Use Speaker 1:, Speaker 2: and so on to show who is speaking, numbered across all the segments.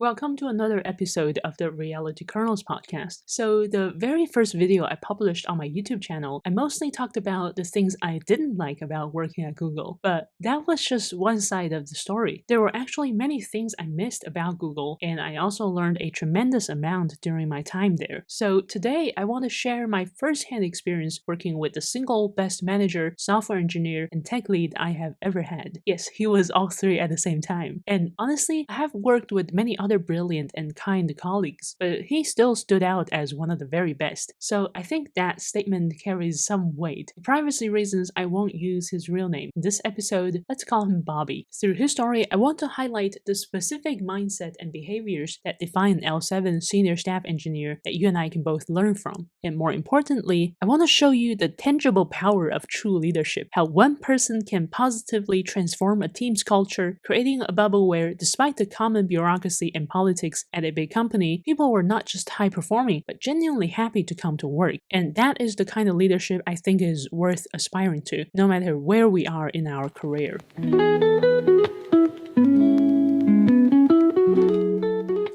Speaker 1: Welcome to another episode of the Reality Kernels podcast. So, the very first video I published on my YouTube channel, I mostly talked about the things I didn't like about working at Google, but that was just one side of the story. There were actually many things I missed about Google, and I also learned a tremendous amount during my time there. So, today I want to share my first-hand experience working with the single best manager, software engineer, and tech lead I have ever had. Yes, he was all three at the same time. And honestly, I have worked with many other brilliant and kind colleagues, but he still stood out as one of the very best. So I think that statement carries some weight. For privacy reasons, I won't use his real name. In this episode, let's call him Bobby. Through his story, I want to highlight the specific mindset and behaviors that define an L7 senior staff engineer that you and I can both learn from. And more importantly, I want to show you the tangible power of true leadership, how one person can positively transform a team's culture, creating a bubble where, despite the common bureaucracy and politics at a big company, people were not just high performing, but genuinely happy to come to work. And that is the kind of leadership I think is worth aspiring to, no matter where we are in our career.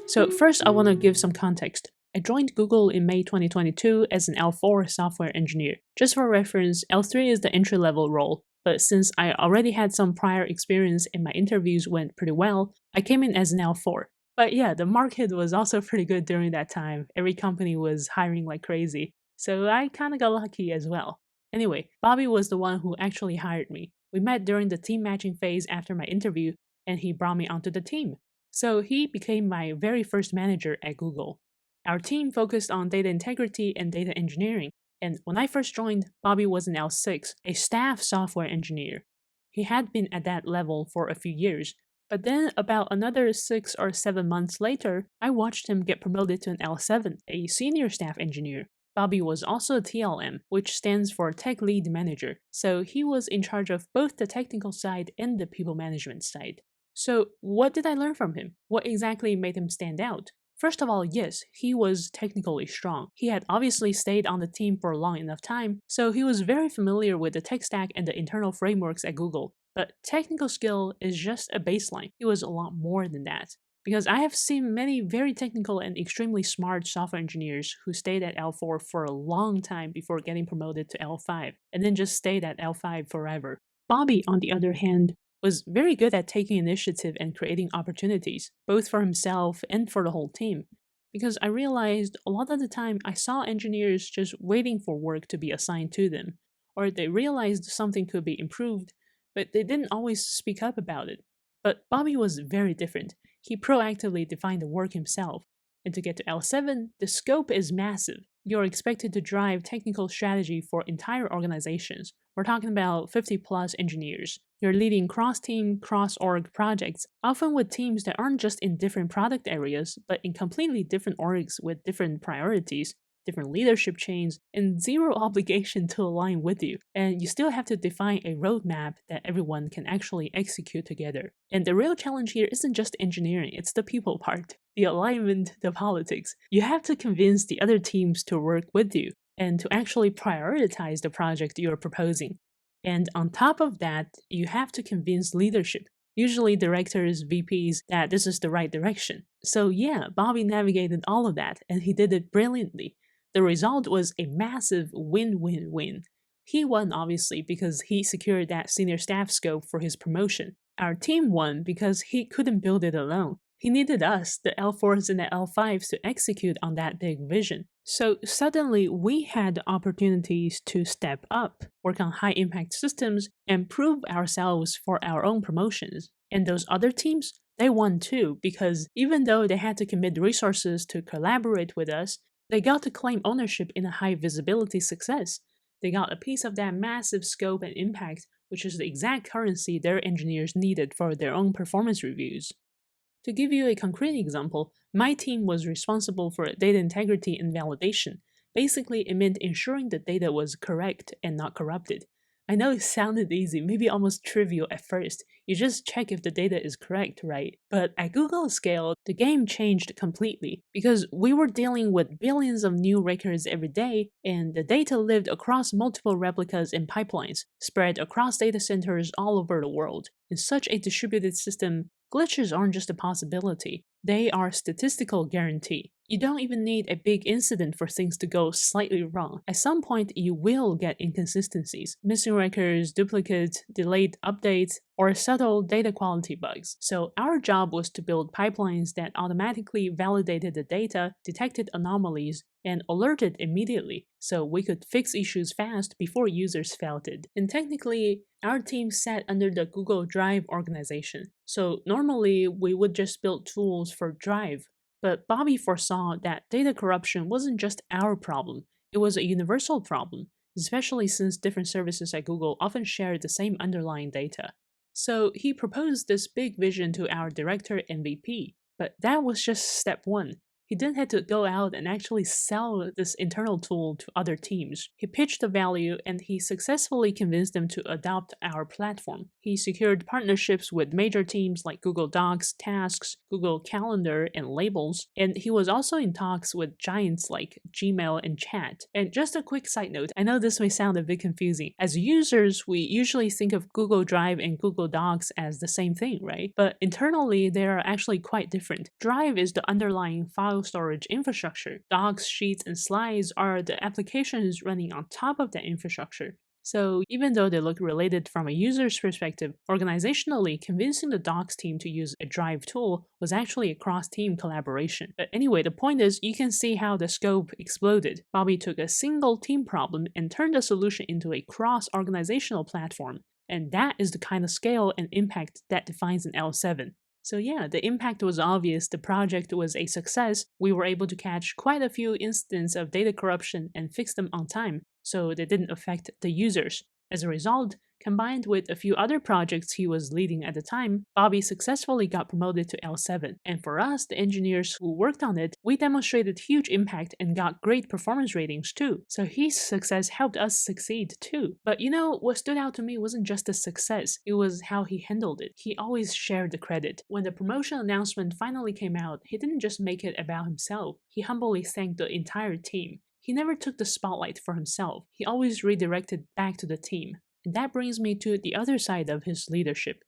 Speaker 1: So first, I want to give some context. I joined Google in May 2022 as an L4 software engineer. Just for reference, L3 is the entry-level role, but since I already had some prior experience and my interviews went pretty well, I came in as an L4. But yeah, the market was also pretty good during that time. Every company was hiring like crazy, so I kinda got lucky as well. Anyway, Bobby was the one who actually hired me. We met during the team matching phase after my interview, and he brought me onto the team. So he became my very first manager at Google. Our team focused on data integrity and data engineering, and when I first joined, Bobby was an L6, a staff software engineer. He had been at that level for a few years, but then about another 6 or 7 months later, I watched him get promoted to an L7, a senior staff engineer. Bobby was also a TLM, which stands for Tech Lead Manager, so he was in charge of both the technical side and the people management side. So, what did I learn from him? What exactly made him stand out? First of all, yes, he was technically strong. He had obviously stayed on the team for a long enough time, so he was very familiar with the tech stack and the internal frameworks at Google. But technical skill is just a baseline. He was a lot more than that. Because I have seen many very technical and extremely smart software engineers who stayed at L4 for a long time before getting promoted to L5, and then just stayed at L5 forever. Bobby, on the other hand, was very good at taking initiative and creating opportunities, both for himself and for the whole team. Because I realized a lot of the time I saw engineers just waiting for work to be assigned to them, or they realized something could be improved, but they didn't always speak up about it. But Bobby was very different. He proactively defined the work himself. And to get to L7, the scope is massive. You're expected to drive technical strategy for entire organizations. We're talking about 50 plus engineers. You're leading cross-team, cross-org projects, often with teams that aren't just in different product areas, but in completely different orgs with different priorities, different leadership chains, and zero obligation to align with you. And you still have to define a roadmap that everyone can actually execute together. And the real challenge here isn't just engineering, it's the people part. The alignment, the politics. You have to convince the other teams to work with you and to actually prioritize the project you're proposing. And on top of that, you have to convince leadership, usually directors, VPs, that this is the right direction. So yeah, Bobby navigated all of that, and he did it brilliantly. The result was a massive win-win-win. He won, obviously, because he secured that senior staff scope for his promotion. Our team won because he couldn't build it alone. He needed us, the L4s and the L5s, to execute on that big vision. So suddenly, we had opportunities to step up, work on high-impact systems, and prove ourselves for our own promotions. And those other teams, they won too, because even though they had to commit resources to collaborate with us, they got to claim ownership in a high-visibility success. They got a piece of that massive scope and impact, which is the exact currency their engineers needed for their own performance reviews. To give you a concrete example, my team was responsible for data integrity and validation. Basically, it meant ensuring the data was correct and not corrupted. I know it sounded easy, maybe almost trivial at first. You just check if the data is correct, right? But at Google scale, the game changed completely because we were dealing with billions of new records every day, and the data lived across multiple replicas and pipelines, spread across data centers all over the world. In such a distributed system, glitches aren't just a possibility, They are statistical guarantee. You don't even need a big incident for things to go slightly wrong. At some point, you will get inconsistencies, missing records, duplicates, delayed updates, or subtle data quality bugs. So our job was to build pipelines that automatically validated the data, detected anomalies, and alerted immediately, so we could fix issues fast before users felt it. And technically, our team sat under the Google Drive organization, so normally we would just build tools for Drive. But Bobby foresaw that data corruption wasn't just our problem, it was a universal problem, especially since different services at Google often share the same underlying data. So he proposed this big vision to our director and VP, but that was just step one. He then had to go out and actually sell this internal tool to other teams. He pitched the value and he successfully convinced them to adopt our platform. He secured partnerships with major teams like Google Docs, Tasks, Google Calendar, and Labels, and he was also in talks with giants like Gmail and Chat. And just a quick side note, I know this may sound a bit confusing. As users, we usually think of Google Drive and Google Docs as the same thing, right? But internally, they are actually quite different. Drive is the underlying file storage infrastructure. Docs, Sheets, and Slides are the applications running on top of that infrastructure. So even though they look related from a user's perspective, organizationally, convincing the Docs team to use a Drive tool was actually a cross-team collaboration. But anyway, the point is, you can see how the scope exploded. Bobby took a single team problem and turned the solution into a cross-organizational platform. And that is the kind of scale and impact that defines an L7. So yeah, the impact was obvious, the project was a success, we were able to catch quite a few instances of data corruption and fix them on time, so they didn't affect the users. As a result, combined with a few other projects he was leading at the time, Bobby successfully got promoted to L7. And for us, the engineers who worked on it, we demonstrated huge impact and got great performance ratings too. So his success helped us succeed too. But you know, what stood out to me wasn't just the success, it was how he handled it. He always shared the credit. When the promotion announcement finally came out, he didn't just make it about himself, he humbly thanked the entire team. He never took the spotlight for himself, he always redirected back to the team. And that brings me to the other side of his leadership.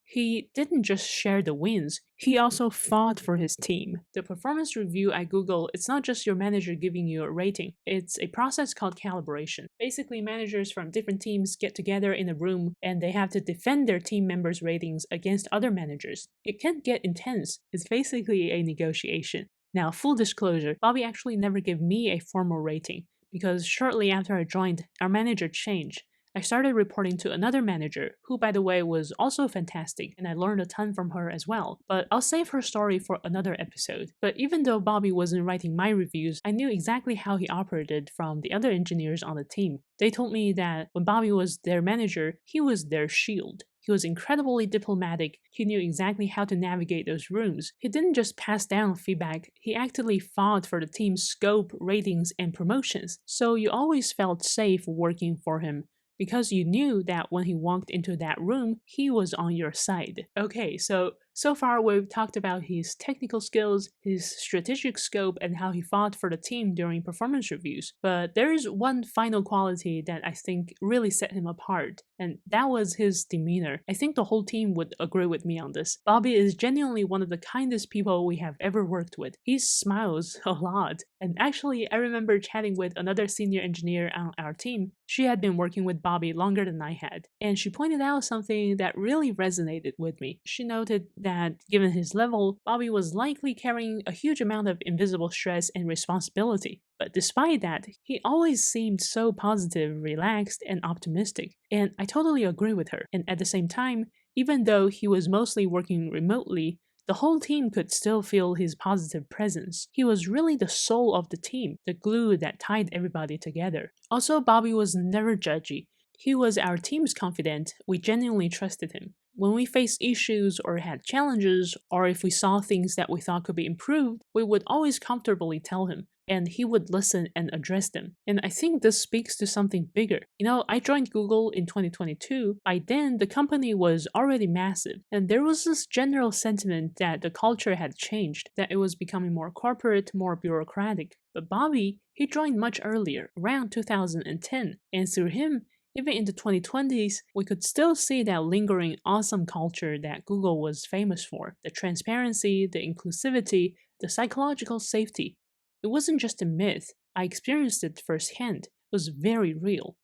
Speaker 1: He didn't just share the wins, he also fought for his team. The performance review at Google, it's not just your manager giving you a rating, it's a process called calibration. Basically, managers from different teams get together in a room and they have to defend their team members' ratings against other managers. It can get intense, it's basically a negotiation. Now, full disclosure, Bobby actually never gave me a formal rating, because shortly after I joined, our manager changed. I started reporting to another manager, who by the way was also fantastic, and I learned a ton from her as well. But I'll save her story for another episode. But even though Bobby wasn't writing my reviews, I knew exactly how he operated from the other engineers on the team. They told me that when Bobby was their manager, he was their shield. He was incredibly diplomatic, he knew exactly how to navigate those rooms. He didn't just pass down feedback, he actively fought for the team's scope, ratings, and promotions. So you always felt safe working for him, because you knew that when he walked into that room, he was on your side. Okay, so far we've talked about his technical skills, his strategic scope, and how he fought for the team during performance reviews. But there is one final quality that I think really set him apart, and that was his demeanor. I think the whole team would agree with me on this. Bobby is genuinely one of the kindest people we have ever worked with. He smiles a lot. And actually, I remember chatting with another senior engineer on our team. She had been working with Bobby longer than I had, and she pointed out something that really resonated with me. She noted that given his level, Bobby was likely carrying a huge amount of invisible stress and responsibility. But despite that, he always seemed so positive, relaxed, and optimistic. And I totally agree with her. And at the same time, even though he was mostly working remotely, the whole team could still feel his positive presence. He was really the soul of the team, the glue that tied everybody together. Also, Bobby was never judgy. He was our team's confidant, we genuinely trusted him. When we faced issues or had challenges, or if we saw things that we thought could be improved, we would always comfortably tell him, and he would listen and address them. And I think this speaks to something bigger. You know, I joined Google in 2022. By then, the company was already massive, and there was this general sentiment that the culture had changed, that it was becoming more corporate, more bureaucratic. But Bobby, he joined much earlier, around 2010, and through him, Even in the 2020s, we could still see that lingering awesome culture that Google was famous for: the transparency, the inclusivity, the psychological safety. It wasn't just a myth, I experienced it firsthand. It was very real.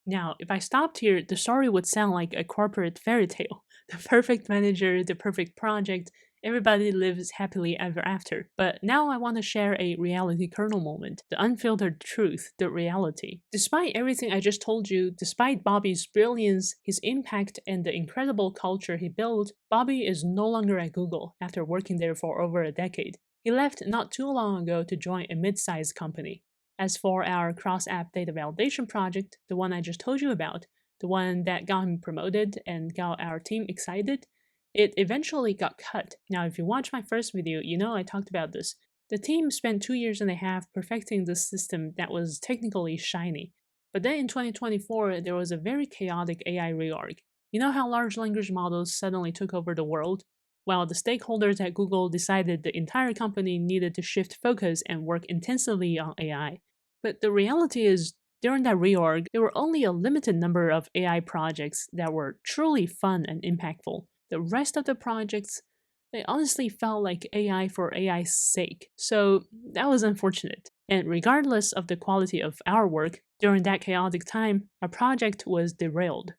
Speaker 1: Now, if I stopped here, the story would sound like a corporate fairy tale. The perfect manager, the perfect project, everybody lives happily ever after. But now I want to share a reality kernel moment, the unfiltered truth, the reality. Despite everything I just told you, despite Bobby's brilliance, his impact, and the incredible culture he built, Bobby is no longer at Google after working there for over a decade. He left not too long ago to join a mid-sized company. As for our cross-app data validation project, the one I just told you about, the one that got him promoted and got our team excited, it eventually got cut. Now, if you watch my first video, you know I talked about this. The team spent 2 years and a half perfecting this system that was technically shiny. But then in 2024, there was a very chaotic AI reorg. You know how large language models suddenly took over the world? Well, the stakeholders at Google decided the entire company needed to shift focus and work intensively on AI. But the reality is, during that reorg, there were only a limited number of AI projects that were truly fun and impactful. The rest of the projects, they honestly felt like AI for AI's sake. So that was unfortunate. And regardless of the quality of our work, during that chaotic time, our project was derailed.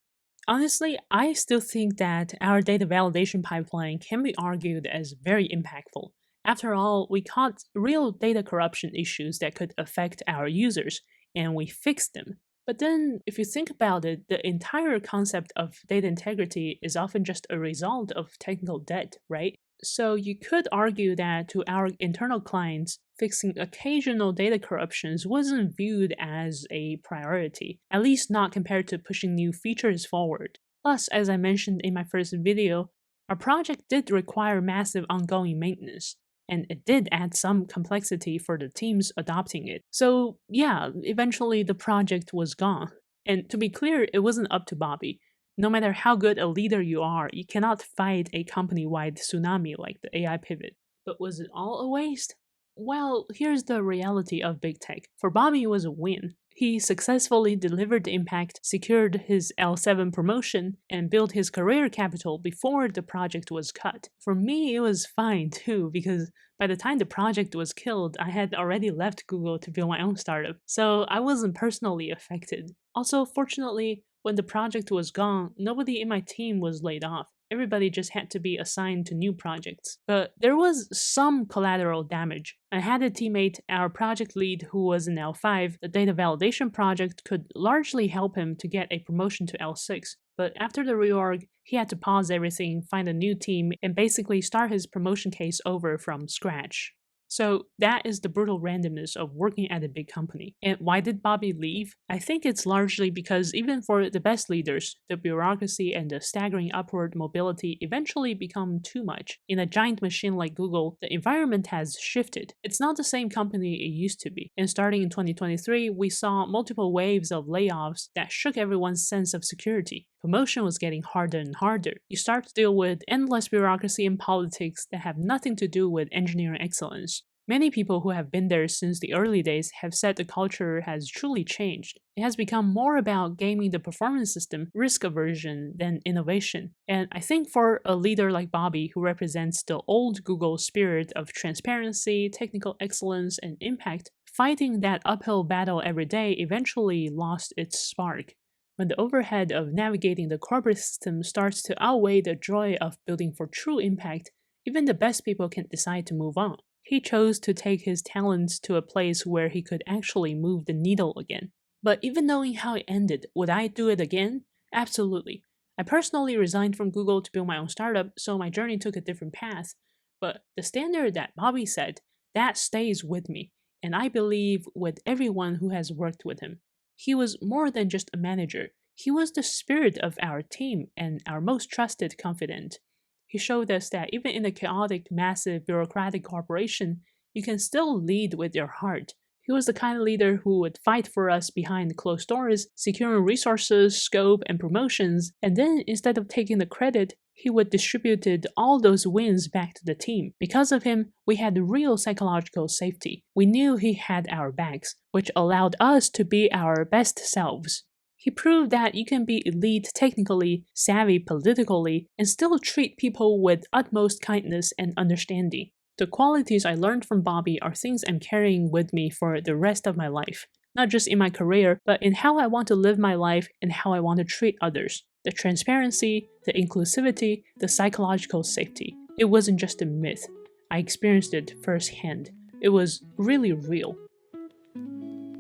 Speaker 1: Honestly, I still think that our data validation pipeline can be argued as very impactful. After all, we caught real data corruption issues that could affect our users, and we fixed them. But then, if you think about it, the entire concept of data integrity is often just a result of technical debt, right? So you could argue that to our internal clients, fixing occasional data corruptions wasn't viewed as a priority, at least not compared to pushing new features forward. Plus, as I mentioned in my first video, our project did require massive ongoing maintenance, and it did add some complexity for the teams adopting it. So, yeah, eventually the project was gone. And to be clear, it wasn't up to Bobby. No matter how good a leader you are, you cannot fight a company wide tsunami like the AI pivot. But was it all a waste? Well, here's the reality of big tech. For Bobby, it was a win. He successfully delivered the impact, secured his L7 promotion, and built his career capital before the project was cut. For me, it was fine too, because by the time the project was killed, I had already left Google to build my own startup, so I wasn't personally affected. Also, fortunately, when the project was gone, nobody in my team was laid off. Everybody just had to be assigned to new projects. But there was some collateral damage. I had a teammate, our project lead, who was in L5. The data validation project could largely help him to get a promotion to L6. But after the reorg, he had to pause everything, find a new team, and basically start his promotion case over from scratch. So that is the brutal randomness of working at a big company. And why did Bobby leave? I think it's largely because even for the best leaders, the bureaucracy and the staggering upward mobility eventually become too much. In a giant machine like Google, the environment has shifted. It's not the same company it used to be. And starting in 2023, we saw multiple waves of layoffs that shook everyone's sense of security. Promotion was getting harder and harder. You start to deal with endless bureaucracy and politics that have nothing to do with engineering excellence. Many people who have been there since the early days have said the culture has truly changed. It has become more about gaming the performance system, risk aversion, than innovation. And I think for a leader like Bobby, who represents the old Google spirit of transparency, technical excellence, and impact, fighting that uphill battle every day eventually lost its spark. When the overhead of navigating the corporate system starts to outweigh the joy of building for true impact, even the best people can decide to move on. He chose to take his talents to a place where he could actually move the needle again. But even knowing how it ended, would I do it again? Absolutely. I personally resigned from Google to build my own startup, so my journey took a different path. But the standard that Bobby set, that stays with me, and I believe with everyone who has worked with him. He was more than just a manager. He was the spirit of our team and our most trusted confidant. He showed us that even in a chaotic, massive, bureaucratic corporation, you can still lead with your heart. He was the kind of leader who would fight for us behind closed doors, securing resources, scope, and promotions, and then instead of taking the credit, he would distribute all those wins back to the team. Because of him, we had real psychological safety. We knew he had our backs, which allowed us to be our best selves. He proved that you can be elite technically, savvy politically, and still treat people with utmost kindness and understanding. The qualities I learned from Bobby are things I'm carrying with me for the rest of my life, not just in my career, but in how I want to live my life and how I want to treat others. The transparency, the inclusivity, the psychological safety. It wasn't just a myth. I experienced it firsthand. It was really real.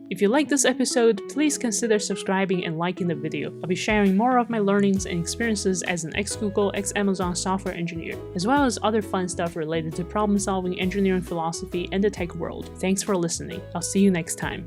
Speaker 1: If you like this episode, please consider subscribing and liking the video. I'll be sharing more of my learnings and experiences as an ex-Google, ex-Amazon software engineer, as well as other fun stuff related to problem-solving, engineering philosophy, and the tech world. Thanks for listening. I'll see you next time.